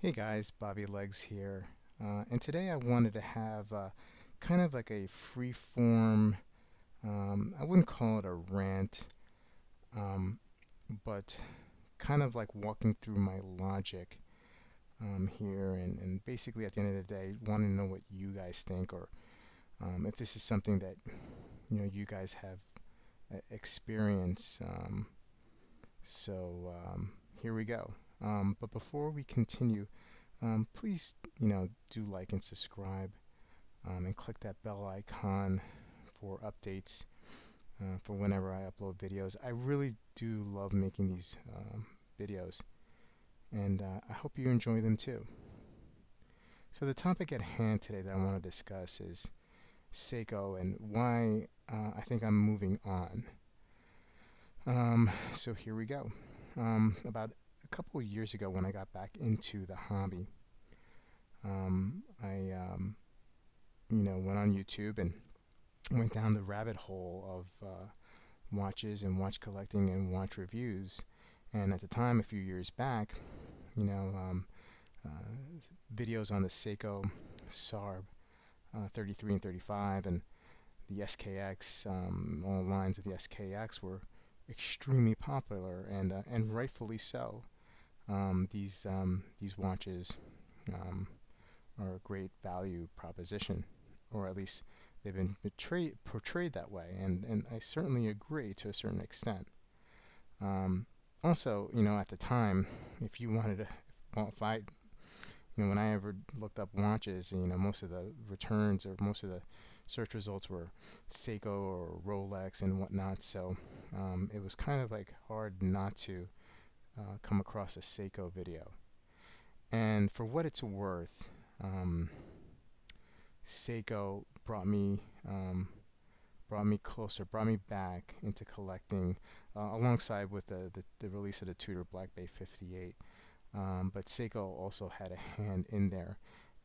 Hey guys, Bobby Legs here, and today I wanted to have kind of like a free form, I wouldn't call it a rant, um, but kind of like walking through my logic here, and basically at the end of the day, wanting to know what you guys think, or if this is something that you guys have experience. So here we go. But before we continue, please, do like and subscribe, and click that bell icon for updates for whenever I upload videos. I really do love making these videos, and I hope you enjoy them too. So the topic at hand today that I want to discuss is Seiko and why I think I'm moving on. So here we go. About a couple of years ago, when I got back into the hobby, I went on YouTube and went down the rabbit hole of watches and watch collecting and watch reviews. And at the time, a few years back, you know, um, uh, videos on the Seiko SARB 33 and 35 and the SKX, all lines of the SKX were extremely popular, and rightfully so. These watches are a great value proposition, or at least they've been portrayed that way, and I certainly agree to a certain extent. Um, Also, at the time, if you wanted to, well, if I, when I ever looked up watches, most of the returns or most of the search results were Seiko or Rolex and whatnot. So it was kind of like hard not to come across a Seiko video. And for what it's worth, um, Seiko brought me closer, brought me back into collecting, alongside with the release of the Tudor Black Bay 58. But Seiko also had a hand in there,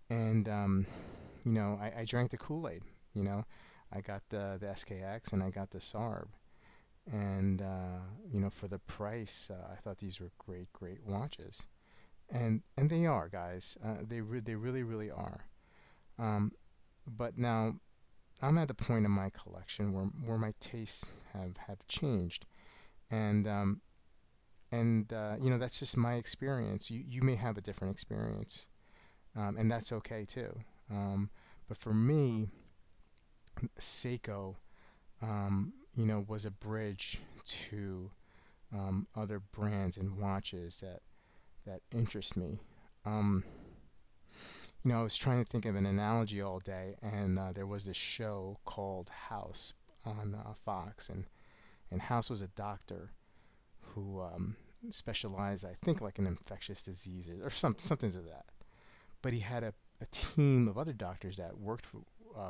and I drank the Kool-Aid. You know, I got the SKX and I got the SARB, and for the price, I thought these were great watches, and they are, guys. They really are. Um, but now I'm at the point in my collection where my tastes have changed, and that's just my experience. You may have a different experience, and that's okay too. But for me, Seiko, was a bridge to other brands and watches that interest me. Um, I was trying to think of an analogy all day, and there was this show called House on Fox, and House was a doctor who specialized, I think, like in infectious diseases or something to that. But he had a team of other doctors that worked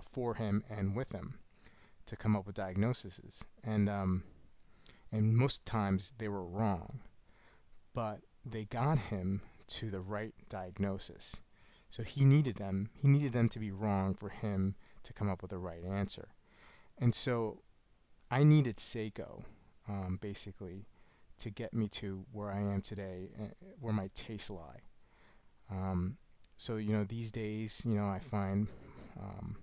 for him and with him to come up with diagnoses, and most times they were wrong, but they got him to the right diagnosis. So he needed them. He needed them to be wrong for him to come up with the right answer. And so I needed Seiko, basically, to get me to where I am today, where my tastes lie. Um, so these days, I find um,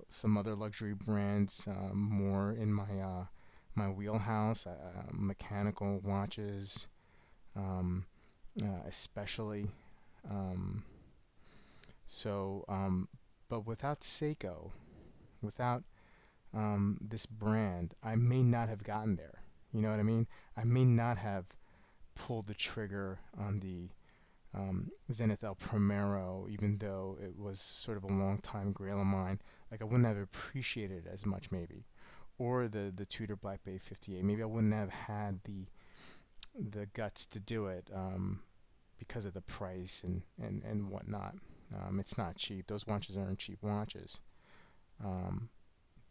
some other luxury brands more in my wheelhouse. Mechanical watches, especially. Um, but without Seiko, without this brand, I may not have gotten there. You know what I mean? I may not have pulled the trigger on the Zenith El Primero, even though it was sort of a long time grail of mine. Like, I wouldn't have appreciated it as much, maybe. Or the Tudor Black Bay 58. Maybe I wouldn't have had the guts to do it, because of the price and whatnot. It's not cheap. Those watches aren't cheap watches. Um,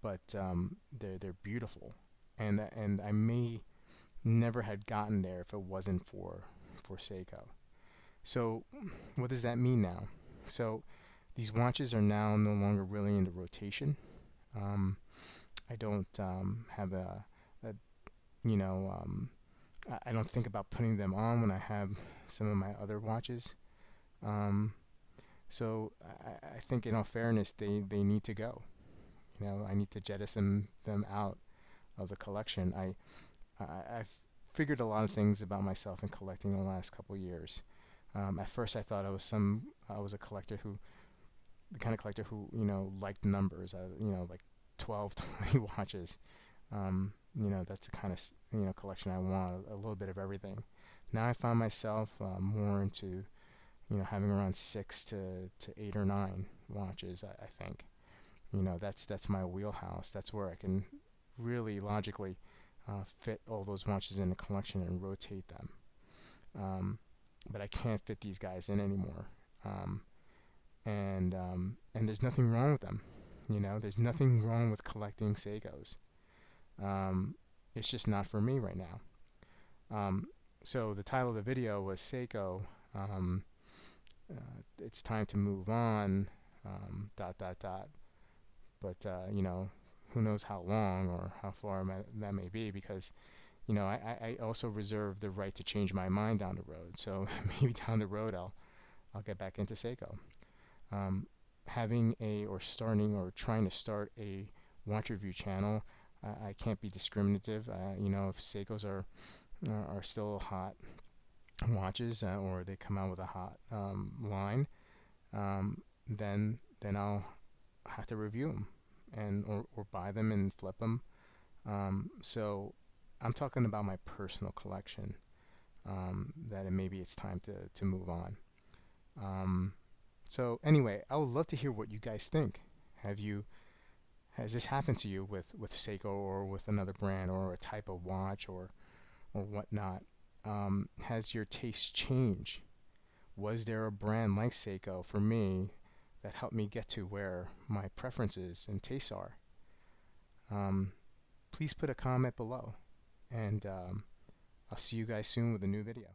but they're beautiful, and I may never had gotten there if it wasn't for Seiko. So what does that mean now? So these watches are now no longer really in the rotation. Um, I don't have a you know I don't think about putting them on when I have some of my other watches. Um, so I think in all fairness, they need to go. I need to jettison them out of the collection. I've figured a lot of things about myself in collecting the last couple of years. At first, I thought I was a collector who, the kind of collector who, liked numbers. Like 12, 20 watches. That's the kind of collection I want. A little bit of everything. Now I find myself more into having around 6 to 8 or 9 watches. I think that's my wheelhouse. That's where I can really logically fit all those watches in the collection and rotate them. But I can't fit these guys in anymore. Um, and there's nothing wrong with them. There's nothing wrong with collecting Seikos. Um, it's just not for me right now. So the title of the video was Seiko. It's time to move on. Dot dot dot. But who knows how long or how far that may be, because I also reserve the right to change my mind down the road. So maybe down the road I'll get back into Seiko. Having a or starting or trying to start a watch review channel, I can't be discriminative. If Seikos are still hot watches, or they come out with a hot line, then I'll have to review them and or buy them and flip them. So I'm talking about my personal collection. That maybe it's time to move on. So anyway, I would love to hear what you guys think. Has this happened to you with Seiko or with another brand or a type of watch or whatnot? Has your taste changed? Was there a brand like Seiko for me that helped me get to where my preferences and tastes are? Please put a comment below, and I'll see you guys soon with a new video.